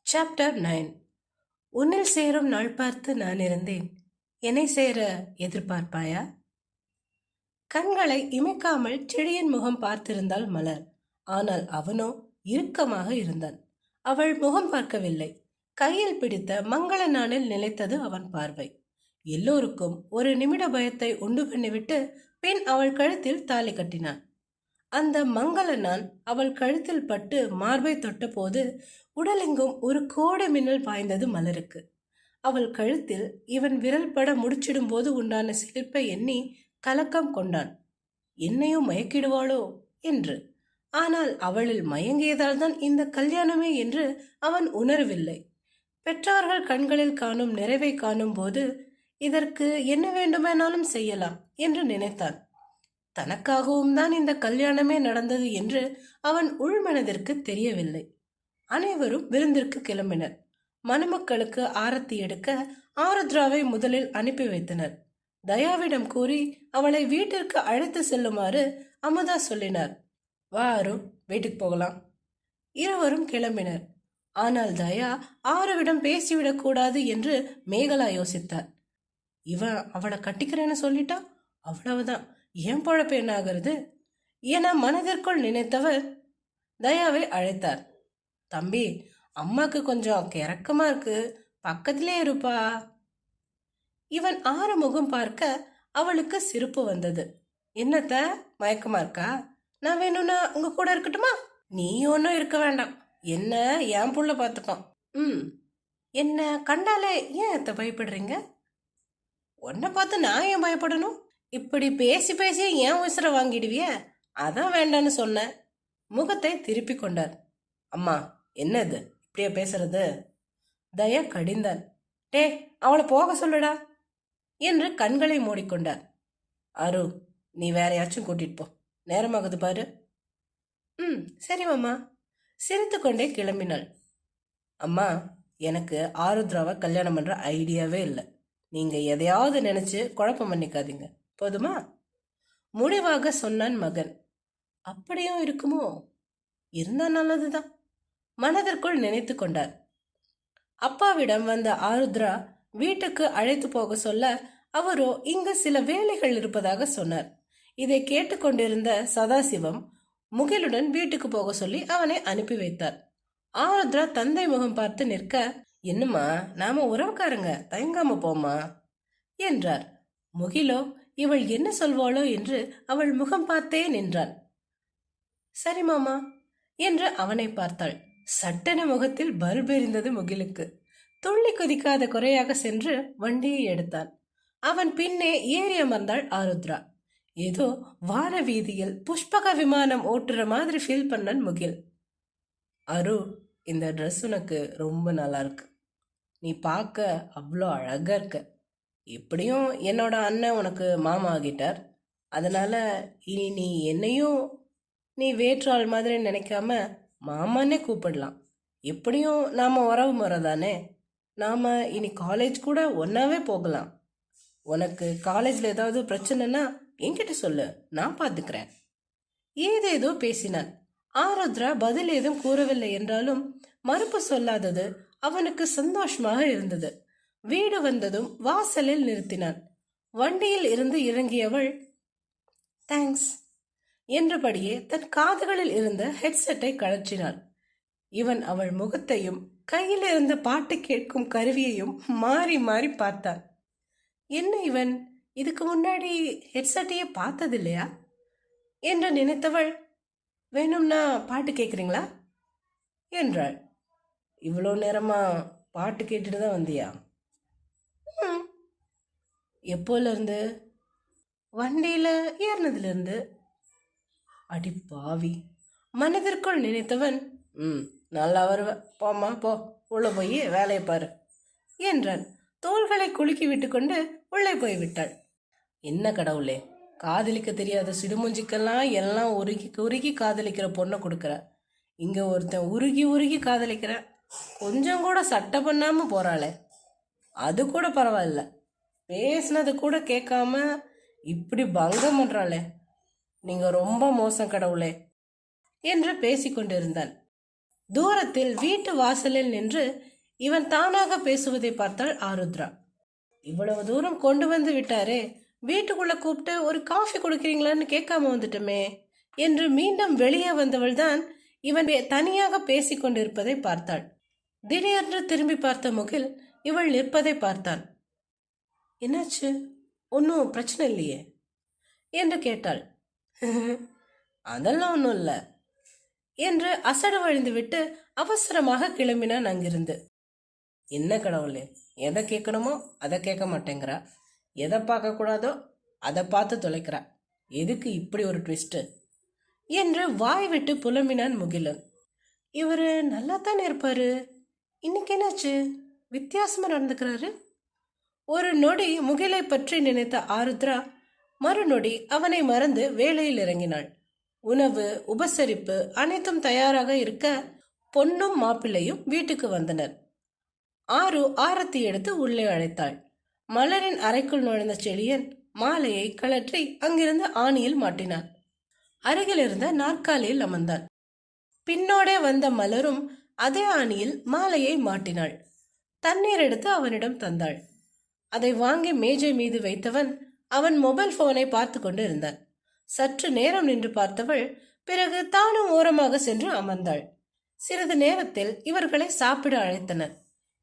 Chapter 9. உன்னில் சேரும் நாள் பார்த்து நான் இருந்தேன், என்னை சேர எதிர்பார்ப்பாயா? கண்களை இமைக்காமல் செடியின் முகம் பார்த்திருந்தாள் மலர். ஆனால் அவனோ இறுக்கமாக இருந்தான். அவள் முகம் பார்க்கவில்லை. கையில் பிடித்த மங்கள நாளில் நிலைத்தது அவன் பார்வை. எல்லோருக்கும் ஒரு நிமிட பயத்தை உண்டு பண்ணிவிட்டு பின் அவள் கழுத்தில் தாலி கட்டினான். அந்த மங்கள நாள் அவள் கழுத்தில் பட்டு மார்பை தொட்டபோது உடலெங்கும் ஒரு கோடை மின்னல் பாய்ந்தது மலருக்கு. அவள் கழுத்தில் இவன் விரல் பட முடிச்சிடும் போது உண்டான சிலிர்ப்பை எண்ணி கலக்கம் கொண்டான். என்னையும் மயக்கிடுவாளோ என்று. ஆனால் அவளில் மயங்கியதால் தான் இந்த கல்யாணமே என்று அவன் உணரவில்லை. பெற்றோர்கள் கண்களில் காணும் நிறைவை காணும் போது இதற்கு என்ன வேண்டுமானாலும் செய்யலாம் என்று நினைத்தான். தனக்காகவும் தான் இந்த கல்யாணமே நடந்தது என்று அவன் உள்மனதிற்கு தெரியவில்லை. அனைவரும் விருந்திற்கு கிளம்பினர். மணமக்களுக்கு ஆரத்தி எடுக்க ஆருத்ராவை முதலில் அனுப்பி வைத்தனர். தயாவிடம் கூறி அவளை வீட்டிற்கு அழைத்து செல்லுமாறு அமுதா சொல்லினார். வா ஆரு, வீட்டுக்கு போகலாம். இருவரும் கிளம்பினர். ஆனால் தயா ஆருவிடம் பேசிவிடக் கூடாது என்று மேகலா யோசித்தார். இவன் அவளை கட்டிக்கிறேன்னு சொல்லிட்டா அவ்வளவுதான், ஏன் பொழப்பு என்ன ஆகிறது என மனதிற்குள் நினைத்தவர் தயாவை அழைத்தார். தம்பி, அம்மாக்கு கொஞ்சம் கிறக்கமா இருக்கு, பக்கத்திலே இருப்பா. இவன் ஆறு முகம் பார்க்க அவளுக்கு சிரிப்பு வந்தது. என்னத்த மயக்கமா இருக்கா? நான் வேணும்னா உங்க கூட இருக்கட்டுமா? நீ ஒன்றும் இருக்க வேண்டாம், என்ன என் புள்ள பார்த்துக்கோ. என்ன கண்டாலே ஏன் அத்த பயப்படுறீங்க? உன்னை பார்த்து நான் ஏன் பயப்படணும்? இப்படி பேசி பேசி ஏன் உசுர வாங்கிடுவிய? அதான் வேண்டான்னு சொன்ன. முகத்தை திருப்பி கொண்டார். அம்மா, என்னது இப்படியா பேசுறது? தயா கடிந்தான். டே, அவளை போக சொல்லுடா என்று கண்களை மூடிக்கொண்டார். அரு, நீ வேறையாச்சும் கூட்டிட்டு போ, நேரமாகுது பாரு. சரி மாமா. சிரித்து கொண்டே கிளம்பினாள். அம்மா, எனக்கு ஆருத்ராவை கல்யாணம் பண்ற ஐடியாவே இல்லை. நீங்க எதையாவது நினைச்சு குழப்பம் பண்ணிக்காதீங்க, போதுமா? முடிவாக சொன்னான் மகன். அப்படியும் இருக்குமோ? இருந்தா நல்லதுதான் மனதிற்குள் நினைத்து கொண்டார். அப்பாவிடம் வந்த ஆருத்ரா வீட்டுக்கு அழைத்து போக சொல்ல அவரோ இங்கு சில வேலைகள் இருப்பதாக சொன்னார். இதை கேட்டுக்கொண்டிருந்த சதாசிவம் முகிலுடன் வீட்டுக்கு போக சொல்லி அவனை அனுப்பி வைத்தார். ஆருத்ரா தந்தை முகம் பார்த்து நிற்க, என்னம்மா, நாம உறவுக்காரங்க, தயங்காம போமா என்றார். முகிலோ இவள் என்ன சொல்வாளோ என்று அவள் முகம் பார்த்தே நின்றான். சரி மாமா என்று அவனை பார்த்தாள். சட்டென முகத்தில் பல்பு எரிந்தது முகிலுக்கு. துள்ளி குதிக்காத குறையாக சென்று வண்டியை எடுத்தான். அவன் பின்னே ஏறி அமர்ந்தாள் ஆருத்ரா. ஏதோ வான வீதியில் புஷ்பக விமானம் ஓட்டுற மாதிரி ஃபீல் பண்ணான் முகில். அரு, இந்த ட்ரெஸ் உனக்கு ரொம்ப நல்லா இருக்கு. நீ பார்க்க அவ்வளோ அழகா இருக்க. எப்படியும் என்னோட அண்ணன் உனக்கு மாமா ஆகிட்டார். அதனால இனி நீ என்னையும் நீ வேற்றாள் மாதிரி நினைக்காம மாமானே கூப்பிடலாம். எப்படியும் நாம உறவு முறை தானே. நாம இனி காலேஜ் கூட ஒன்னாவே போகலாம். உனக்கு காலேஜ்ல ஏதாவது பிரச்சனைனா என்கிட்ட சொல்லு, நான் பார்த்துக்கிறேன். ஏதேதோ பேசினான். ஆருத்ரா பதில் ஏதும் கூறவில்லை என்றாலும் மறுப்பு சொல்லாதது அவனுக்கு சந்தோஷமாக இருந்தது. வீடு வந்ததும் வாசலில் நிறுத்தினான். வண்டியில் இருந்து இறங்கியவள் தேங்க்ஸ் என்றபடியே தன் காதுகளில் இருந்த ஹெட்செட்டை கழற்றினாள். இவன் அவள் முகத்தையும் கையில் இருந்த பாட்டு கேட்கும் கருவியையும் மாறி மாறி பார்த்தான். என்ன இவன் இதுக்கு முன்னாடி ஹெட்செட்டையே பார்த்ததில்லையா என்று நினைத்தவள், வேணும்னா பாட்டு கேட்குறீங்களா என்றாள். இவ்வளோ நேரமா பாட்டு கேட்டுட்டு தான் வந்தியா? எப்போலேருந்து? வண்டியில் ஏறினதுலேருந்து. அடி பாவி, மனதிற்குள் நினைத்தவன், நல்லா வருவ, போம்மா போ, உள்ள போய் வேலையை பாரு என்றான். தோள்களை குலுக்கி விட்டு கொண்டு உள்ளே போய்விட்டாள். என்ன கடவுளே, காதலிக்க தெரியாத சிடுமுஞ்சிக்கெல்லாம் எல்லாம் உருகி உருகி காதலிக்கிற பொண்ணை கொடுக்குற. இங்க ஒருத்தன் உருகி உருகி காதலிக்கிற, கொஞ்சம் கூட சட்டை பண்ணாம போறாளே, அது கூட பரவாயில்ல. பேசினது கூட கேட்காம இப்படி பங்கம் பண்றாளே, நீங்க ரொம்ப மோசம் கடவுளே என்று பேசிக்கொண்டிருந்தான். தூரத்தில் வீட்டு வாசலில் நின்று இவன் தானாக பேசுவதை பார்த்தாள் ஆருத்ரா. இவ்வளவு தூரம் கொண்டு வந்து விட்டாரே, வீட்டுக்குள்ள கூப்பிட்டு ஒரு காஃபி கொடுக்கிறீங்களான்னு கேட்காம வந்துட்டோமே என்று மீண்டும் வெளியே வந்தவள்தான் இவன் தனியாக பேசிக் கொண்டிருப்பதை பார்த்தாள். திடீரென்று திரும்பி பார்த்த முகில் இவள் நிற்பதை பார்த்தான். என்னாச்சு, ஒன்றும் பிரச்சனை இல்லையே என்று கேட்டாள். அதெல்லாம் ஒன்றும் இல்லை என்று அசடு வழிந்துவிட்டு அவசரமாக கிளம்பினான் அங்கிருந்து. என்ன கடவுளே, எதை கேட்கணுமோ அதை கேட்க மாட்டேங்கிறா, எதை பார்க்கக்கூடாதோ அதை பார்த்து தொலைக்கிறா, எதுக்கு இப்படி ஒரு ட்விஸ்ட்டு என்று வாய் விட்டு புலம்பினான் முகிலன். இவர் நல்லா தானே இருப்பாரு, இன்னைக்கு என்னாச்சு, வித்தியாசமாக நடந்துக்கிறாரு. ஒரு நொடி முகிலை பற்றி நினைத்த ஆருத்ரா மறுநொடி அவனை மறந்து வேலையில் இறங்கினாள். உணவு உபசரிப்பு அனைத்தும் தயாராக இருக்க பொன்னும் மாப்பிள்ளையும் வீட்டுக்கு வந்தனர். ஆரு ஆரத்தி எடுத்து உள்ளே அழைத்தாள். மலரின் அறைக்குள் நுழைந்த செழியன் மாலையை கழற்றி அங்கிருந்து ஆணியில் மாட்டினான். அருகில் இருந்த நாற்காலியில் அமர்ந்தான். பின்னோடே வந்த மலரும் அதே ஆணியில் மாலையை மாட்டினாள். தண்ணீர் எடுத்து அவனிடம் தந்தாள். அதை வாங்கி மேஜை மீது வைத்தவன் அவன் மொபைல் போனை பார்த்து கொண்டு இருந்தான். சற்று நேரம் நின்று பார்த்தவள் பிறகு தானும் ஓரமாக சென்று அமர்ந்தாள். சிறிது நேரத்தில் இவர்களை சாப்பிட அழைத்தனர்.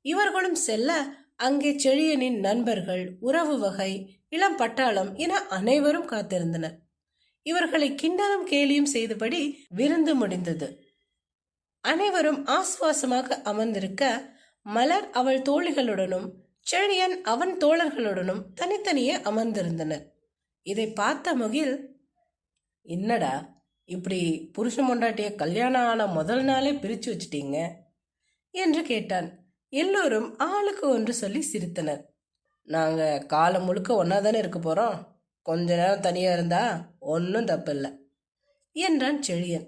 இவர்களும் செல்ல அங்கே செழியனின் நண்பர்கள், உறவு வகை, இளம் பட்டாளம் என அனைவரும் காத்திருந்தனர். இவர்களை கிண்டலும் கேலியும் செய்தபடி விருந்து முடிந்தது. அனைவரும் ஆசுவாசமாக அமர்ந்திருக்க மலர் அவள் தோழிகளுடனும் செழியன் அவன் தோழர்களுடனும் தனித்தனியே அமர்ந்திருந்தனர். இதை பார்த்த முகில், என்னடா இப்படி புருஷன் பொண்டாட்டிய கல்யாணம் ஆன முதல் நாளே பிரிச்சு வச்சிட்டீங்க என்று கேட்டான். எல்லோரும் ஆளுக்கு ஒன்று சொல்லி சிரித்தனர். நாங்க காலம் முழுக்க ஒன்னா தானே இருக்க போறோம், கொஞ்ச நேரம் தனியா இருந்தா ஒன்னும் தப்பில்லை என்றான் செழியன்.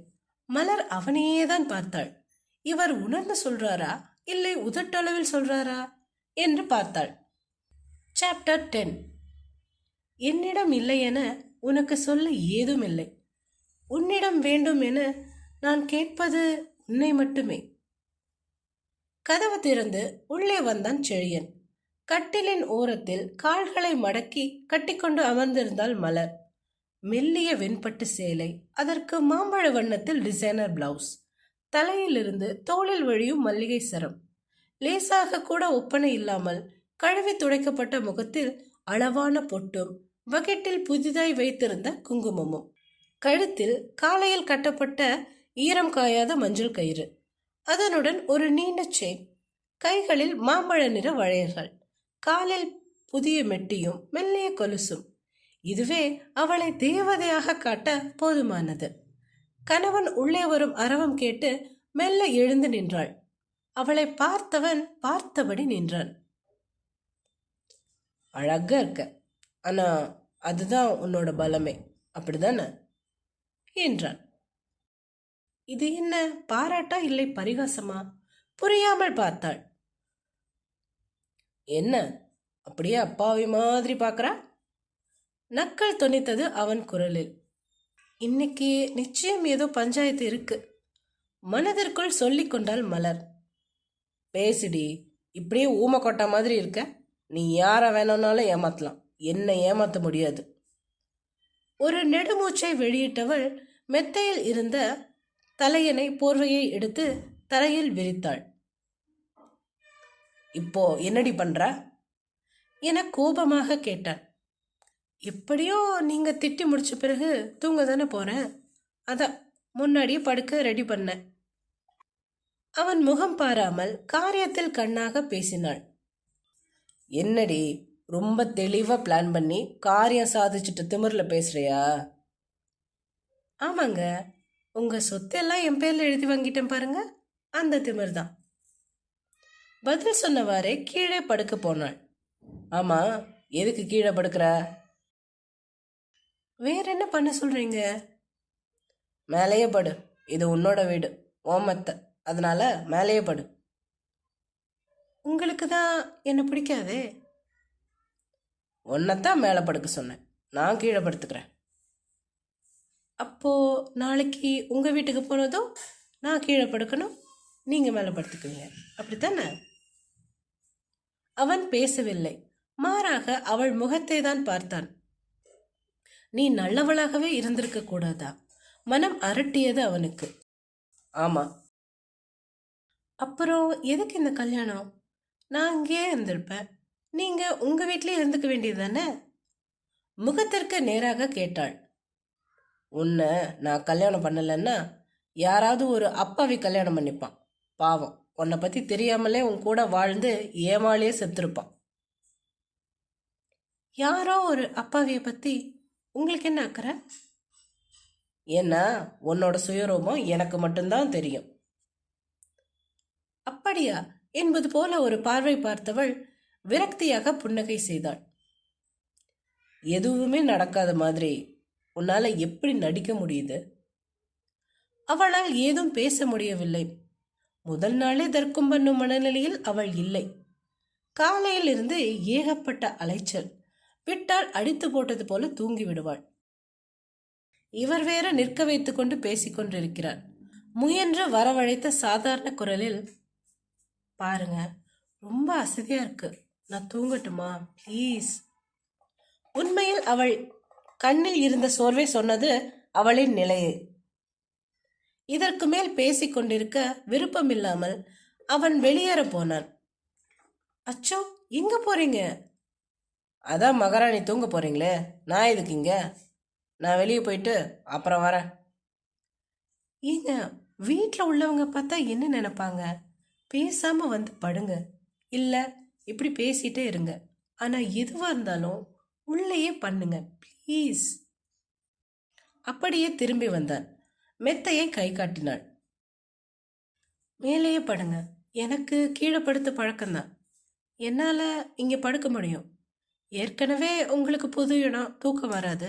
மலர் அவனையே தான் பார்த்தாள். இவர் உணர்ந்து சொல்றாரா இல்லை உதட்டளவில் சொல்றாரா என்று பார்த்தாள். சாப்டர் 10. என்னிடம் இல்லை என உனக்கு சொல்ல ஏதும் இல்லை, உன்னிடம் வேண்டும் என நான் கேட்பது உன்னை மட்டுமே. கதவு திறந்து உள்ளே வந்தான் செழியன். கட்டிலின் ஓரத்தில் கால்களை மடக்கி கட்டிக்கொண்டு அமர்ந்திருந்தாள் மலர். மெல்லிய வெண்பட்டு சேலை, அதற்கு மாம்பழ வண்ணத்தில் டிசைனர் பிளவுஸ், தலையிலிருந்து தோளில் வழியும் மல்லிகை சரம், லேசாக கூட ஒப்பனை இல்லாமல் கழுவி துடைக்கப்பட்ட முகத்தில் அளவான பொட்டும் பக்கெட்டில் புதிதாய் வைத்திருந்த குங்குமமும், கழுத்தில் காலையில் கட்டப்பட்ட ஈரம் காயாத மஞ்சள் கயிறு, அதனுடன் ஒரு நீண்ட செயின், கைகளில் மாம்பழ நிற வளையல்கள், காலில் புதிய மெட்டியும் மெல்லிய கொலுசும். இதுவே அவளை தேவதையாக காட்ட போதுமானது. கணவன் உள்ளே வரும் அரவம் கேட்டு மெல்ல எழுந்து நின்றாள். அவளை பார்த்தவன் பார்த்தபடி நின்றான். அழகா இருக்க, ஆனா அதுதான் உன்னோட பலமே, அப்படிதானே என்றான். இது என்ன பாராட்டா இல்லை பரிகாசமா? புரியாமல் பார்த்தாள். என்ன அப்படியே அப்பாவி மாதிரி பார்க்கறா? நக்கல் தொனித்தது அவன் குரலில். இன்னைக்கு நிச்சயம் ஏதோ பஞ்சாயத்து இருக்கு, மனதிற்குள் சொல்லிக் கொண்டாள் மலர். பேசிடி, இப்படியே ஊமை கொட்டா மாதிரி இருக்க. நீ யாரை வேணும்னாலும் ஏமாத்தலாம், என்ன ஏமாத்த முடியாது. ஒரு நெடுமூச்சை வெளியிட்டவள் மெத்தையில் இருந்த தலையணை போர்வையை எடுத்து தரையில் விரித்தாள். இப்போ என்னடி பண்ற என கோபமாக கேட்டான். எப்படியோ நீங்க திட்டி முடிச்ச பிறகு தூங்க தானே போறேன், அதான் முன்னாடியே படுக்க ரெடி பண்ண. அவன் முகம் பாராமல் காரியத்தில் கண்ணாக பேசினாள். என்னடி ரொம்ப தெளிவா பிளான் பண்ணி காரியம் சாதிச்சுட்டு திமிர்ல பேசுறியா? ஆமாங்க, உங்க சொத்தெல்லாம் என் பேர்ல எழுதி வாங்கிட்டேன் பாருங்க, அந்த திமிர் தான். பதில் சொன்னவாறே கீழே படுக்க போனாள். ஆமா, எதுக்கு கீழே படுக்கிற? வேற என்ன பண்ண சொல்றீங்க? மேலேயே படு, இது உன்னோட வீடு, ஓமத்த, அதனால மேலேயே படு. உங்களுக்கு தான் என்ன பிடிக்காதே. உன்னைத்தான் மேலே படுக்க சொன்னேன், நான் கீழே படுத்துக்கிறேன். அப்போ நாளைக்கு உங்க வீட்டுக்கு போனதும் நான் கீழே படுக்கணும்? நீங்க மேல படுத்துக்குங்க, அப்படித்தானே? அவன் பேசவில்லை. மாறாக அவள் முகத்தை தான் பார்த்தான். நீ நல்லவளாகவே இருந்திருக்க கூடாதா? மனம் அரட்டியது அவனுக்கு. ஆமா. அப்புறம் எதுக்கு இந்த கல்யாணம்? நான் அங்கேயே இருந்திருப்பேன். நீங்க உங்க வீட்லயே இருந்துக்க வேண்டியது தானே? முகத்திற்கு நேராக கேட்டாள். உன்னை நான் கல்யாணம் பண்ணலன்னா யாராவது ஒரு அப்பாவி கல்யாணம் பண்ணிப்பான். பாவம், உன்னை பத்தி தெரியாமலே உன் கூட வாழ்ந்து ஏமாளியே செத்துருப்பான். யாரோ ஒரு அப்பாவியை பத்தி உங்களுக்கு என்ன அக்கறை? ஏன்னா உன்னோட சுயரூபம் எனக்கு மட்டும்தான் தெரியும். அப்படியா என்பது போல ஒரு பார்வை பார்த்தவள் விரக்தியாக புன்னகை செய்தாள். எதுவுமே நடக்காத மாதிரி உன்னால எப்படி நடிக்க முடியுது? அவளால் ஏதும் பேச முடியவில்லை. முதல் நாளே தர்க்கம் பண்ணும் மனநிலையில் அவள் இல்லை. காலையில் இருந்து ஏகப்பட்ட அலைச்சல். விட்டால் அடித்து போட்டது போல தூங்கி விடுவாள். இவர் வேற நிற்க வைத்துக் கொண்டு பேசிக் கொண்டிருக்கிறார். முயன்று வரவழைத்த சாதாரண குரலில், பாருங்க, ரொம்ப அசதியா இருக்கு, நான் தூங்கட்டுமா ப்ளீஸ்? உண்மையில் அவள் கண்ணில் இருந்த சோர்வை சொன்னது அவளின் நிலையை. இதற்கு மேல் பேசிக் கொண்டிருக்க விருப்பமில்லாமல் அவன் வெளியேற போனான். அச்சோ, எங்க போறீங்க? அதான் மகாராணி தூங்க போறீங்களே, நான் எதுக்கு இங்க? நான் வெளியே போயிட்டு அப்புறம் வரேன். ஏங்க, வீட்டில் உள்ளவங்க பார்த்தா என்ன நினைப்பாங்க? பேசாம வந்து படுங்க, இல்ல இப்படி பேசிட்டே இருங்க. ஆனா எதுவா இருந்தாலும் உள்ளேயே பண்ணுங்க ப்ளீஸ். அப்படியே திரும்பி வந்தான். மெத்தையை கை காட்டினாள். மேலேயே படுங்க, எனக்கு கீழே படுத்து பழக்கம்தான். என்னால இங்க படுக்க முடியும். ஏற்கனவே உங்களுக்கு புது இடம், தூக்கம் வராது.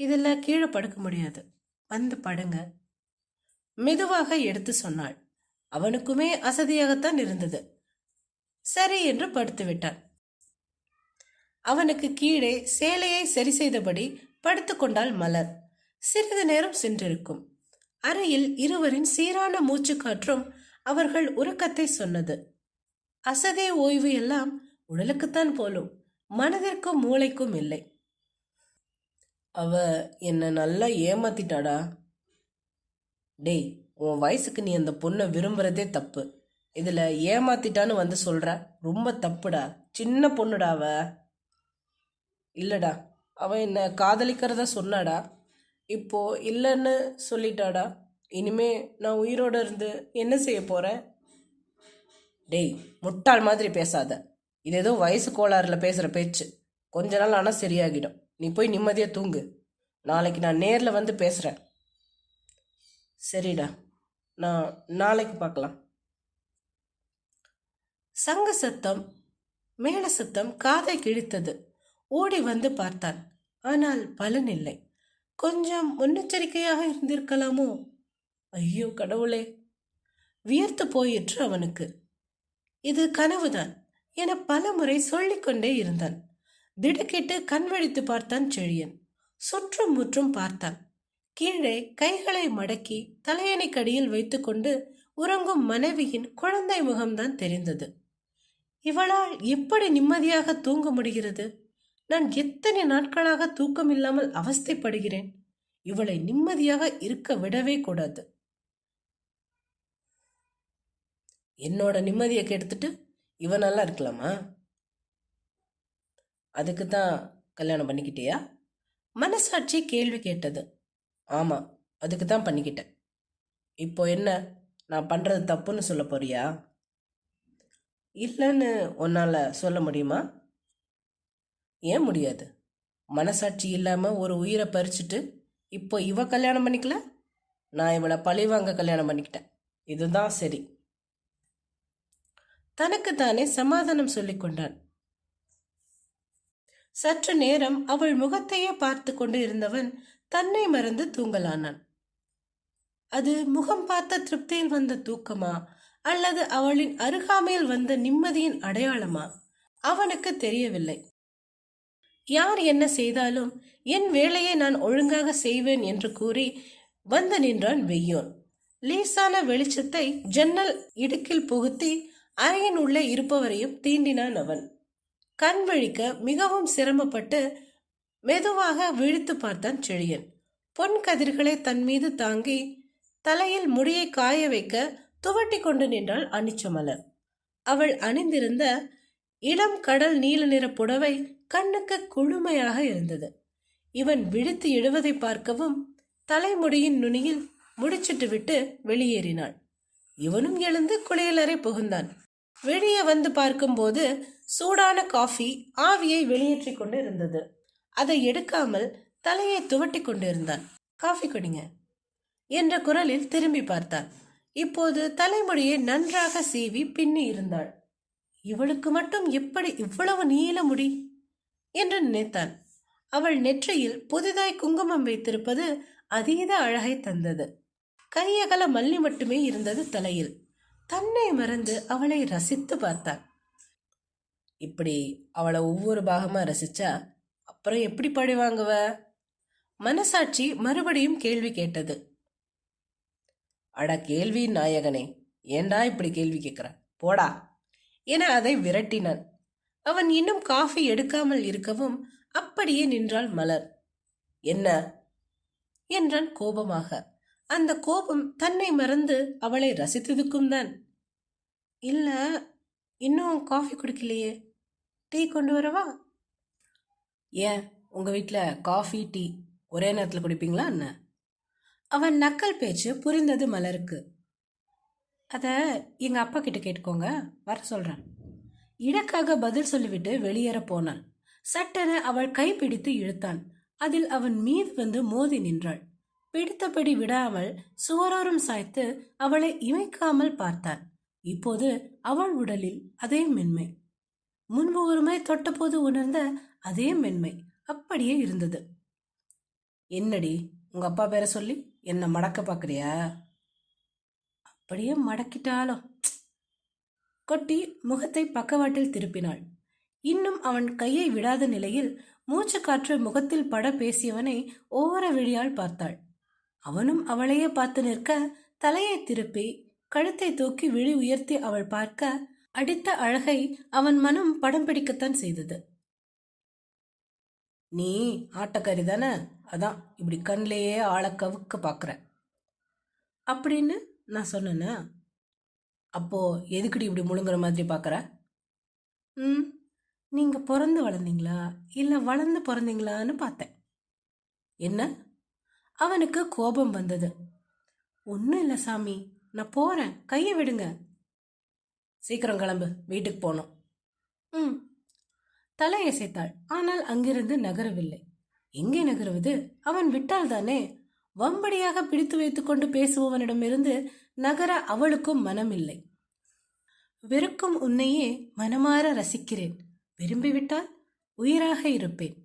இதில் கீழே படுக்க முடியாது. வந்து படுங்க. மெதுவாக எடுத்து சொன்னாள். அவனுக்குமே அசதியாகத்தான் இருந்தது. சரி என்று படுத்து விட்டான். அவனுக்கு கீழே சேலையை சரி செய்தபடி படுத்து கொண்டாள் மலர். சிறிது நேரம் சென்றிருக்கும். அறையில் இருவரின் சீரான மூச்சு காற்றும் அவர்கள் உறக்கத்தை சொன்னது. அசதே ஓய்வு எல்லாம் உடலுக்குத்தான் போலும், மனதிற்கும் மூளைக்கும் இல்லை. அவ என்ன நல்லா ஏமாத்திட்டாடா. டேய், உன் வயசுக்கு நீ அந்த பொண்ணை விரும்புறதே தப்பு. இதுல ஏமாத்திட்டான்னு வந்து சொல்ற, ரொம்ப தப்புடா. சின்ன பொண்ணுடா அவ. இல்லடா, அவ என்ன காதலிக்கிறதா சொன்னாடா. இப்போ இல்லைன்னு சொல்லிட்டாடா. இனிமே நான் உயிரோட இருந்து என்ன செய்ய போறேன்? டேய், முட்டாள் மாதிரி பேசாத. இது ஏதோ வயசு கோளாறுல பேசுற பேச்சு. கொஞ்ச நாள் ஆனால் சரியாகிடும். நீ போய் நிம்மதியாக தூங்கு. நாளைக்கு நான் நேரில் வந்து பேசுகிறேன். சரிடா, நான் நாளைக்கு பார்க்கலாம். சங்க சத்தம், மேல சத்தம் காதை கிழித்தது. ஓடி வந்து பார்த்தான். ஆனால் பலன் இல்லை. கொஞ்சம் முன்னெச்சரிக்கையாக இருந்திருக்கலாமோ? ஐயோ கடவுளே! வியர்த்து போயிற்று அவனுக்கு. இது கனவுதான் என பல முறை சொல்லிக்கொண்டே இருந்தான். திடுக்கிட்டு கண் வழித்து பார்த்தான் செழியன். சுற்றும் முற்றும் பார்த்தான். கீழே கைகளை மடக்கி தலையணைக்கடியில் வைத்துக்கொண்டு உறங்கும் மனைவியின் குழந்தை முகம்தான் தெரிந்தது. இவளால் எப்படி நிம்மதியாக தூங்க முடிகிறது? நான் எத்தனை நாட்களாக தூக்கம் இல்லாமல் அவஸ்தைப்படுகிறேன். இவளை நிம்மதியாக இருக்க விடவே கூடாது. என்னோட நிம்மதியை கெடுத்துட்டு இவனெல்லாம் இருக்கலாமா? அதுக்கு தான் கல்யாணம் பண்ணிக்கிட்டியா? மனசாட்சி கேள்வி கேட்டது. ஆமாம், அதுக்கு தான் பண்ணிக்கிட்டேன். இப்போ என்ன, நான் பண்ணுறது தப்புன்னு சொல்ல போறியா? இல்லைன்னு உன்னால் சொல்ல முடியுமா? ஏன் முடியாது? மனசாட்சி இல்லாமல் ஒரு உயிரை பறிச்சுட்டு இப்போ இவ கல்யாணம் பண்ணிக்கல, நான் இவளை பழிவாங்க கல்யாணம் பண்ணிக்கிட்டேன். இதுதான் சரி. தனக்குத்தானே சமாதானம் சொல்லிக் கொண்டான். சற்று நேரம் அவள் முகத்தையே பார்த்து கொண்டு இருந்தவன் தன்னை மறந்து தூங்கலானான். அது முகம் பார்த்த திருப்தியில் வந்த தூக்கமா அல்லது அவளின் அருகாமையில் வந்த நிம்மதியின் அடையாளமா அவனுக்கு தெரியவில்லை. யார் என்ன செய்தாலும் என் வேலையை நான் ஒழுங்காக செய்வேன் என்று கூறி வந்து நின்றான் வெய்யோன். லேசான வெளிச்சத்தை ஜன்னல் இடுக்கில் புகுத்தி அறையின் உள்ளே இருப்பவரையும் தீண்டினான் அவன். கண் விழிக்க மிகவும் சிரமப்பட்டு மெதுவாக விழித்து பார்த்தான் செழியன். பொன் கதிர்களை தன் மீது தாங்கி தலையில் முடியை காய வைக்க துவட்டி கொண்டு நின்றாள் அனிச்சமலர். அவள் அணிந்திருந்த இளம் கடல் நீல நிற புடவை கண்ணுக்கு குளுமையாக இருந்தது. இவன் விழித்து எழுவதை பார்க்கவும் தலைமுடியின் நுனியில் முடிச்சிட்டு விட்டு வெளியேறினாள். இவனும் எழுந்து குளியலறை புகுந்தான். வெளியே வந்து பார்க்கும்போது சூடான காஃபி ஆவியை வெளியேற்றி கொண்டு இருந்தது. அதை எடுக்காமல் தலையை துவட்டி கொண்டிருந்தான். காஃபி குடிங்க என்ற குரலில் திரும்பி பார்த்தான். இப்போது தலைமுடியை நன்றாக சீவி பின்னி இருந்தாள். இவளுக்கு மட்டும் எப்படி இவ்வளவு நீல முடி என்று நினைத்தான். அவள் நெற்றியில் புதிதாய் குங்குமம் வைத்திருப்பது அதீத அழகை தந்தது. கையகல மல்லி மட்டுமே இருந்தது தலையில். தன்னை மறந்து அவளை ரசித்து பார்த்தான். இப்படி அவளை ஒவ்வொரு பாகமா ரசிச்சா அப்புறம் எப்படி பழி வாங்குவ? மனசாட்சி மறுபடியும் கேள்வி கேட்டது. அட கேள்வி நாயகனே, ஏண்டா இப்படி கேள்வி கேட்கிற, போடா என அதை விரட்டினான். அவன் இன்னும் காஃபி எடுக்காமல் இருக்கவும் அப்படியே நின்றாள் மலர். என்ன என்றான் கோபமாக. அந்த கோபம் தன்னை மறந்து அவளை ரசித்ததுக்கும் தான். இல்ல, இன்னும் காஃபி குடிக்கலையே, டீ கொண்டு வரவா? ஏன் உங்க வீட்டில் காஃபி டீ ஒரே நேரத்தில் குடிப்பீங்களா என்ன? அவன் நக்கல் பேச்சு புரிந்தது மலருக்கு. அத எங்க அப்பா கிட்ட கேட்டுக்கோங்க, வர சொல்றேன். இடக்காக பதில் சொல்லிவிட்டு வெளியேற போனாள். சட்டென அவள் கை பிடித்து இழுத்தான். அதில் அவன் மீது வந்து மோதி நின்றாள். பிடித்தபடி விடாமல் சுவரோரம் சாய்த்து அவளை இமைக்காமல் பார்த்தான். இப்போது அவள் உடலில் அதே மென்மை, முன்பு ஒருமுறை தொட்டபோது உணர்ந்த அதே மென்மை அப்படியே இருந்தது. என்னடி உங்க அப்பா பேரை சொல்லி என்ன மடக்க பாக்குறியா? அப்படியே மடக்கிட்டாலும் கொட்டி முகத்தை பக்கவாட்டில் திருப்பினாள். இன்னும் அவன் கையை விடாத நிலையில் மூச்சு காற்று முகத்தில் பட பேசியவனை ஓர விழியால் பார்த்தாள். அவனும் அவளையே பார்த்து நிற்க தலையை திருப்பி கழுத்தை தூக்கி விழி உயர்த்தி அவள் பார்க்க அடித்த அழகை அவன் மனம் படம் பிடிக்கத்தான் செய்தது. நீ ஆட்டக்காரி தானே, அதான் இப்படி கண்ணிலேயே ஆளை கவுக்க பார்க்குற அப்படின்னு நான் சொன்னேன்னா, அப்போ எதுக்குடி இப்படி முழுங்குற மாதிரி பார்க்குற? நீங்க பிறந்து வளர்ந்தீங்களா இல்லை வளர்ந்து பிறந்தீங்களான்னு பார்த்தேன். என்ன? அவனுக்கு கோபம் வந்தது. ஒன்றும் இல்லை சாமி, நான் போறேன், கையை விடுங்க. சீக்கிரம் கிளம்பு, வீட்டுக்கு போனோம். தலையசைத்தாள். ஆனால் அங்கிருந்து நகரவில்லை. எங்கே நகருவது? அவன் விட்டால் தானே. வம்படியாக பிடித்து வைத்துக் கொண்டு பேசுபவனிடமிருந்து நகர அவளுக்கும் மனமில்லை. வெறுக்கும் உன்னையே மனமாற ரசிக்கிறேன், விரும்பிவிட்டால் உயிராக இருப்பேன்.